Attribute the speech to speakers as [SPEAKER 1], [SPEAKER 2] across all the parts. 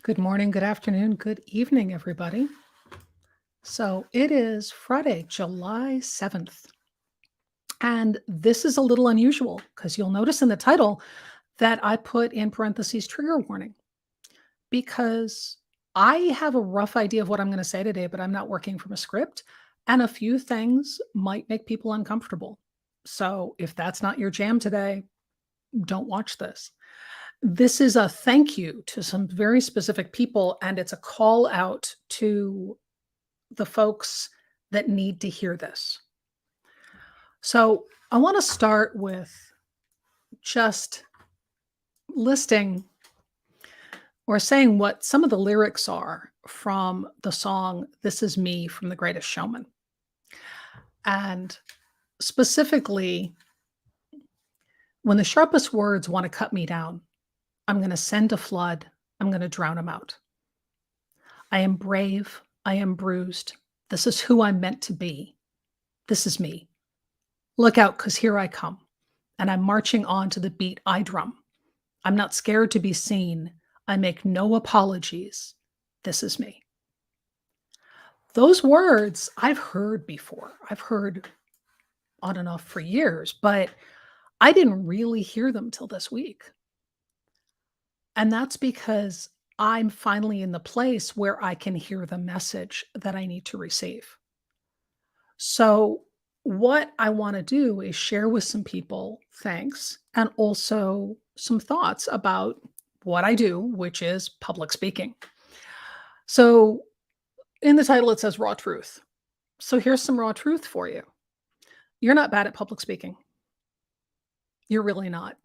[SPEAKER 1] Good morning, good afternoon, good evening, everybody. So it is Friday, July 7th. And this is a little unusual because you'll notice in the title that I put in parentheses trigger warning because I have a rough idea of what I'm going to say today, but I'm not working from a script. And a few things might make people uncomfortable. So if that's not your jam today, don't watch this. This is a thank you to some very specific people, and it's a call out to the folks that need to hear this. So I want to start with just listing or saying what some of the lyrics are from the song This Is Me from The Greatest Showman. And specifically, when the sharpest words want to cut me down, I'm going to send a flood, I'm going to drown them out. I am brave, I am bruised. This is who I'm meant to be. This is me. Look out, because here I come. And I'm marching on to the beat I drum. I'm not scared to be seen. I make no apologies. This is me. Those words I've heard before. I've heard on and off for years, but I didn't really hear them till this week. And that's because I'm finally in the place where I can hear the message that I need to receive. So, what I want to do is share with some people, thanks, and also some thoughts about what I do, which is public speaking. So, in the title, it says raw truth. So, here's some raw truth for you. You're not bad at public speaking. You're really not.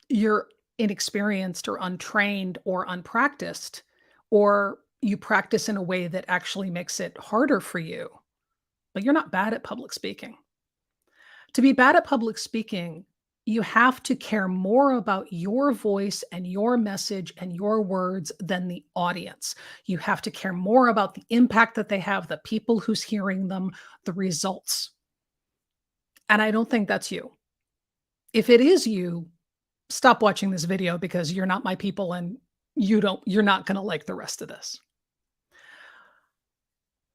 [SPEAKER 1] You're inexperienced or untrained or unpracticed, or you practice in a way that actually makes it harder for you, but you're not bad at public speaking. To be bad at public speaking, you have to care more about your voice and your message and your words than the audience. You have to care more about the impact that they have, the people who's hearing them, the results. And I don't think that's you. If it is you, stop watching this video because you're not my people and you're not going to like the rest of this.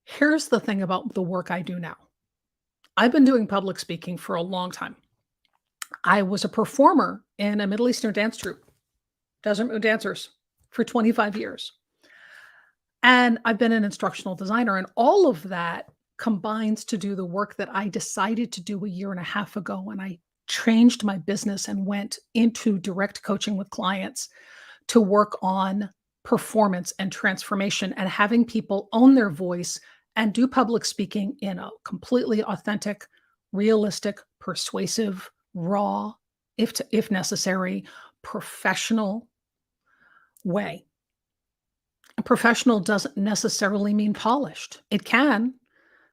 [SPEAKER 1] Here's the thing about the work I do now. I've been doing public speaking for a long time. I was a performer in a Middle Eastern dance troupe, Desert Moon Dancers, for 25 years. And I've been an instructional designer, and all of that combines to do the work that I decided to do a year and a half ago when I changed my business and went into direct coaching with clients to work on performance and transformation and having people own their voice and do public speaking in a completely authentic, realistic, persuasive, raw, if necessary, professional way. And professional doesn't necessarily mean polished. It can,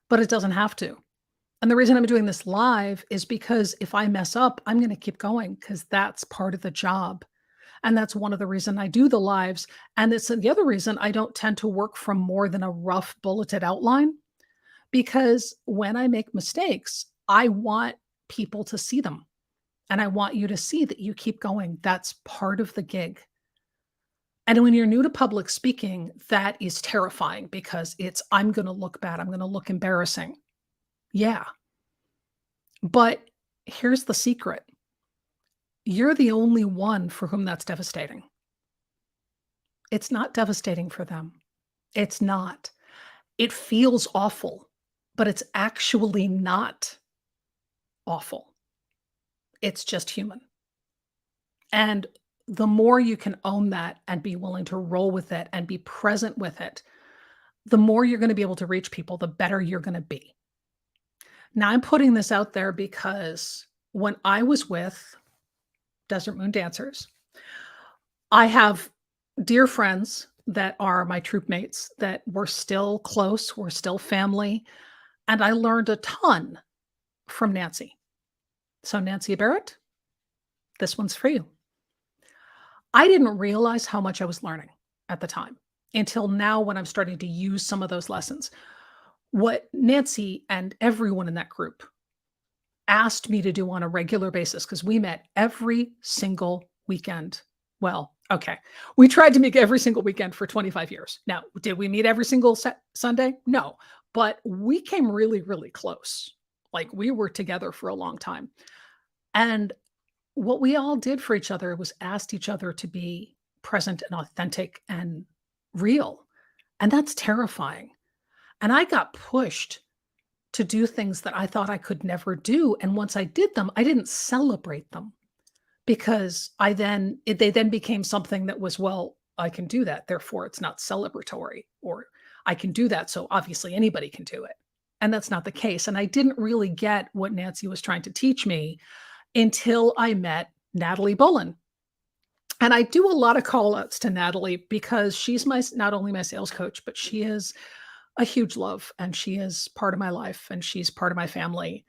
[SPEAKER 1] but it doesn't have to. And the reason I'm doing this live is because if I mess up, I'm going to keep going because that's part of the job. And that's one of the reasons I do the lives. And it's the other reason I don't tend to work from more than a rough bulleted outline, because when I make mistakes, I want people to see them. And I want you to see that you keep going. That's part of the gig. And when you're new to public speaking, that is terrifying because I'm going to look bad. I'm going to look embarrassing. Yeah. But here's the secret. You're the only one for whom that's devastating. It's not devastating for them. It's not. It feels awful, but it's actually not awful. It's just human. And the more you can own that and be willing to roll with it and be present with it, the more you're going to be able to reach people, the better you're going to be. Now, I'm putting this out there because when I was with Desert Moon Dancers, I have dear friends that are my troop mates that we're still close, we're still family, and I learned a ton from Nancy. So Nancy Barrett, this one's for you. I didn't realize how much I was learning at the time until now when I'm starting to use some of those lessons. What Nancy and everyone in that group asked me to do on a regular basis, because we met every single weekend. Well, Okay. We tried to meet every single weekend for 25 years. Now, did we meet every single Sunday? No, but we came really, really close. Like we were together for a long time. And what we all did for each other was asked each other to be present and authentic and real. And that's terrifying. And I got pushed to do things that I thought I could never do. And once I did them, I didn't celebrate them because they then became something that was, well, I can do that. Therefore, it's not celebratory, or I can do that. So obviously anybody can do it. And that's not the case. And I didn't really get what Nancy was trying to teach me until I met Natalie Bolin. And I do a lot of call outs to Natalie because she's not only my sales coach, but she is a huge love and she is part of my life and she's part of my family.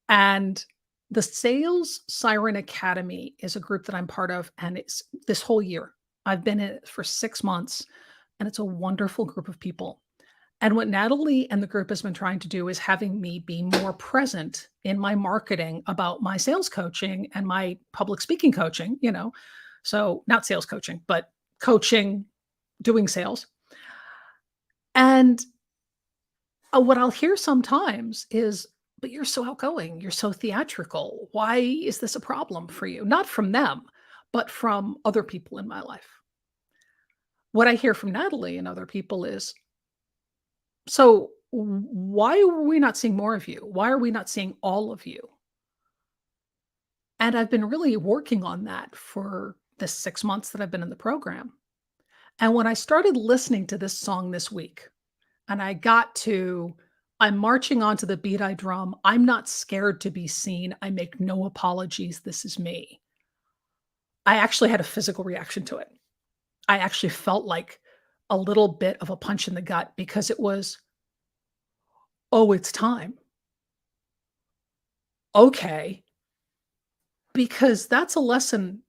[SPEAKER 1] And the Sales Siren Academy is a group that I'm part of, and it's this whole year. I've been in it for 6 months, and it's a wonderful group of people. And what Natalie and the group has been trying to do is having me be more present in my marketing about my sales coaching and my public speaking coaching, you know. So, not sales coaching, but coaching, doing sales. And what I'll hear sometimes is, but you're so outgoing, you're so theatrical. Why is this a problem for you? Not from them, but from other people in my life. What I hear from Natalie and other people is, so why are we not seeing more of you? Why are we not seeing all of you? And I've been really working on that for the 6 months that I've been in the program. And when I started listening to this song this week, and I got to, I'm marching onto the beat I drum. I'm not scared to be seen. I make no apologies. This is me. I actually had a physical reaction to it. I actually felt like a little bit of a punch in the gut because it was, oh, it's time. Okay. Because that's a lesson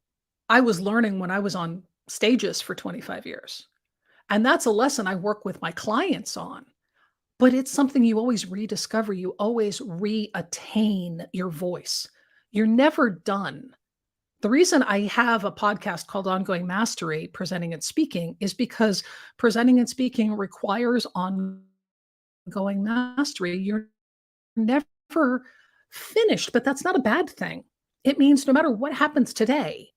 [SPEAKER 1] I was learning when I was on stages for 25 years. And that's a lesson I work with my clients on. But it's something you always rediscover, you always reattain your voice. You're never done. The reason I have a podcast called Ongoing Mastery, Presenting and Speaking, is because presenting and speaking requires ongoing mastery. You're never finished, but that's not a bad thing. It means no matter what happens today,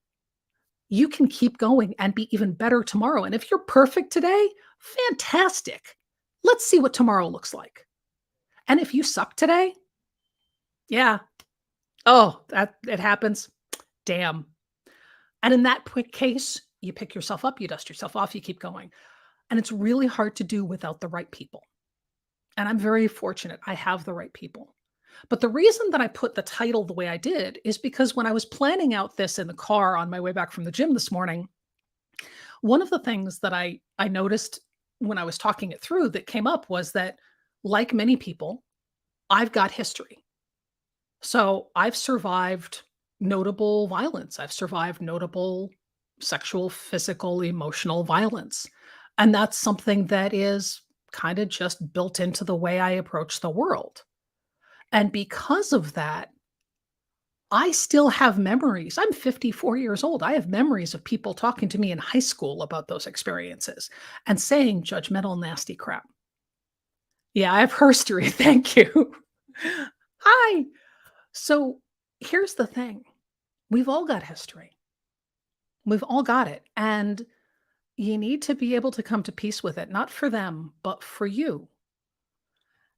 [SPEAKER 1] you can keep going and be even better tomorrow. And if you're perfect today, fantastic. Let's see what tomorrow looks like. And if you suck today, yeah. Oh, that it happens. Damn. And in that quick case, you pick yourself up, you dust yourself off, you keep going. And it's really hard to do without the right people. And I'm very fortunate I have the right people. But the reason that I put the title the way I did is because when I was planning out this in the car on my way back from the gym this morning, one of the things that I noticed when I was talking it through that came up was that, like many people, I've got history. So I've survived notable violence. I've survived notable sexual, physical, emotional violence. And that's something that is kind of just built into the way I approach the world. And because of that, I still have memories. I'm 54 years old. I have memories of people talking to me in high school about those experiences and saying judgmental, nasty crap. Yeah, I have history. Thank you. Hi. So here's the thing. We've all got history. We've all got it. And you need to be able to come to peace with it, not for them, but for you.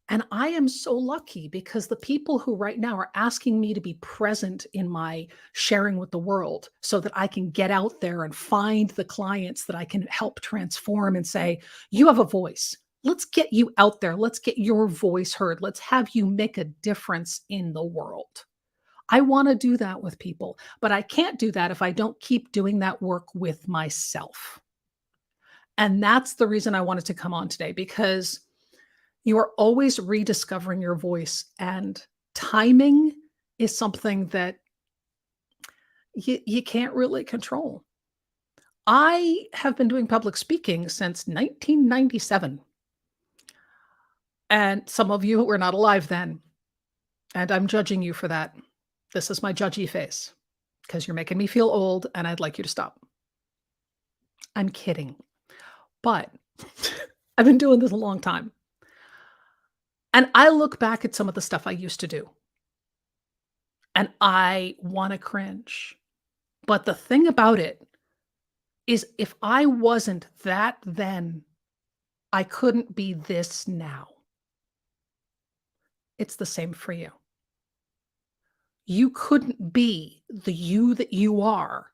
[SPEAKER 1] And I am so lucky because the people who right now are asking me to be present in my sharing with the world so that I can get out there and find the clients that I can help transform and say, you have a voice. Let's get you out there. Let's get your voice heard. Let's have you make a difference in the world. I want to do that with people, but I can't do that if I don't keep doing that work with myself. And that's the reason I wanted to come on today, because you are always rediscovering your voice, and timing is something that you can't really control. I have been doing public speaking since 1997. And some of you were not alive then. And I'm judging you for that. This is my judgy face because you're making me feel old and I'd like you to stop. I'm kidding. But I've been doing this a long time. And I look back at some of the stuff I used to do and I want to cringe. But the thing about it is, if I wasn't that then, I couldn't be this now. It's the same for you. You couldn't be the you that you are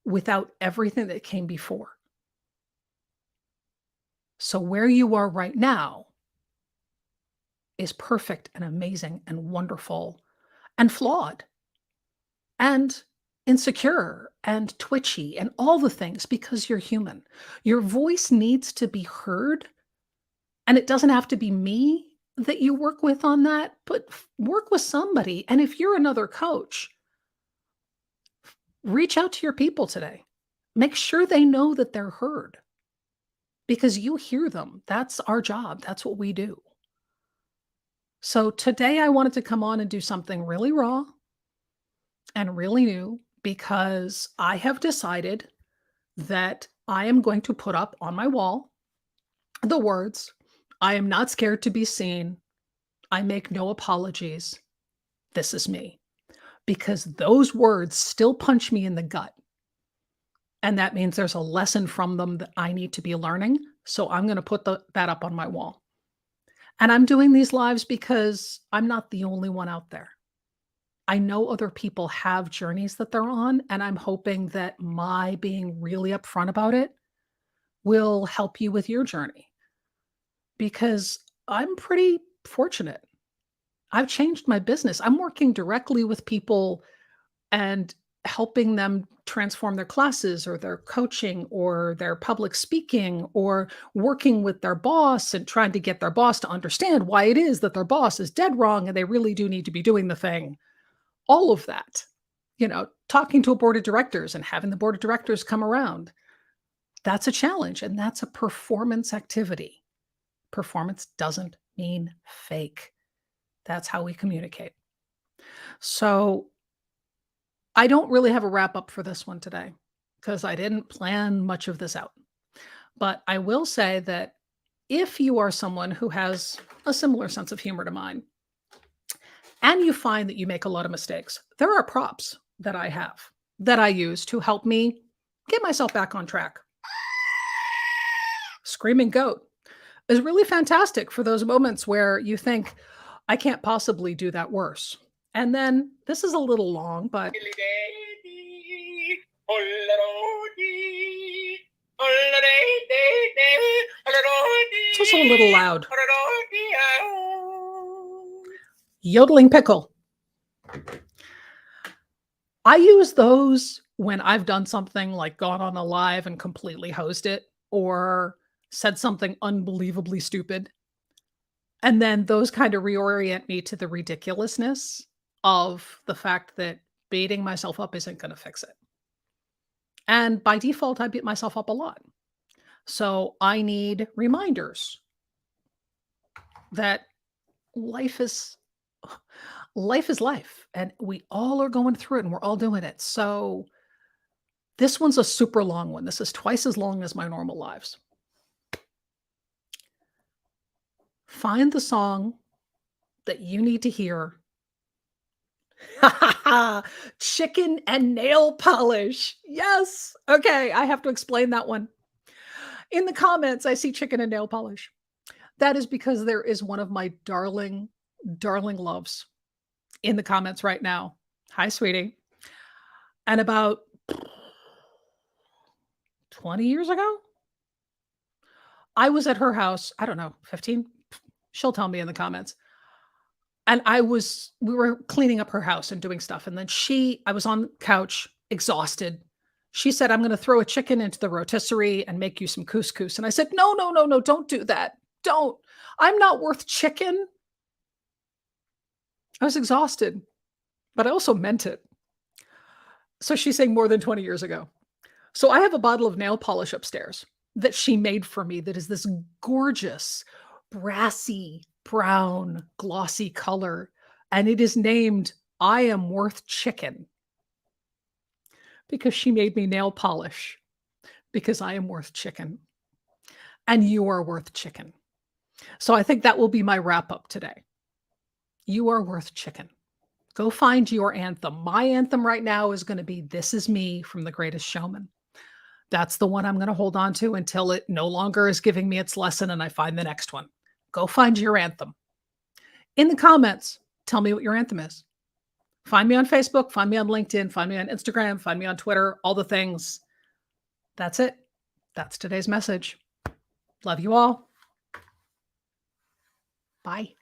[SPEAKER 1] without everything that came before. So, where you are right now is perfect and amazing and wonderful and flawed and insecure and twitchy and all the things, because you're human. Your voice needs to be heard, and it doesn't have to be me that you work with on that, but work with somebody. And if you're another coach, reach out to your people today. Make sure they know that they're heard, because you hear them. That's our job. That's what we do. So today I wanted to come on and do something really raw and really new, because I have decided that I am going to put up on my wall the words, "I am not scared to be seen. I make no apologies. This is me." Because those words still punch me in the gut. And that means there's a lesson from them that I need to be learning. So I'm going to put that up on my wall. And I'm doing these lives because I'm not the only one out there. I know other people have journeys that they're on, and I'm hoping that my being really upfront about it will help you with your journey, because I'm pretty fortunate. I've changed my business. I'm working directly with people and helping them transform their classes or their coaching or their public speaking, or working with their boss and trying to get their boss to understand why it is that their boss is dead wrong and they really do need to be doing the thing. All of that, talking to a board of directors and having the board of directors come around. That's a challenge, and that's a performance activity. Performance doesn't mean fake. That's how we communicate. So I don't really have a wrap up for this one today, because I didn't plan much of this out. But I will say that if you are someone who has a similar sense of humor to mine, and you find that you make a lot of mistakes, there are props that I have that I use to help me get myself back on track. Screaming goat is really fantastic for those moments where you think, I can't possibly do that worse. And then this is a little long, but it's also a little loud. Yodeling pickle. I use those when I've done something like gone on a live and completely hosed it, or said something unbelievably stupid. And then those kind of reorient me to the ridiculousness of the fact that beating myself up isn't going to fix it. And by default, I beat myself up a lot. So I need reminders that life is life, and we all are going through it, and we're all doing it. So this one's a super long one. This is twice as long as my normal lives. Find the song that you need to hear. Chicken and nail polish. Yes. Okay, I have to explain that one. In the comments, I see chicken and nail polish. That is because there is one of my darling, darling loves in the comments right now. Hi, sweetie. And about 20 years ago, I was at her house. I don't know, 15. She'll tell me in the comments. And we were cleaning up her house and doing stuff. And then I was on the couch, exhausted. She said, "I'm going to throw a chicken into the rotisserie and make you some couscous." And I said, "No, no, no, no, don't do that. Don't. I'm not worth chicken." I was exhausted, but I also meant it. So she's saying more than 20 years ago. So I have a bottle of nail polish upstairs that she made for me that is this gorgeous, brassy, brown, glossy color. And it is named "I Am Worth Chicken," because she made me nail polish because I am worth chicken and you are worth chicken. So I think that will be my wrap up today. You are worth chicken. Go find your anthem. My anthem right now is going to be This Is Me from The Greatest Showman. That's the one I'm going to hold on to until it no longer is giving me its lesson and I find the next one. Go find your anthem. In the comments, tell me what your anthem is. Find me on Facebook, find me on LinkedIn, find me on Instagram, find me on Twitter, all the things. That's it. That's today's message. Love you all. Bye.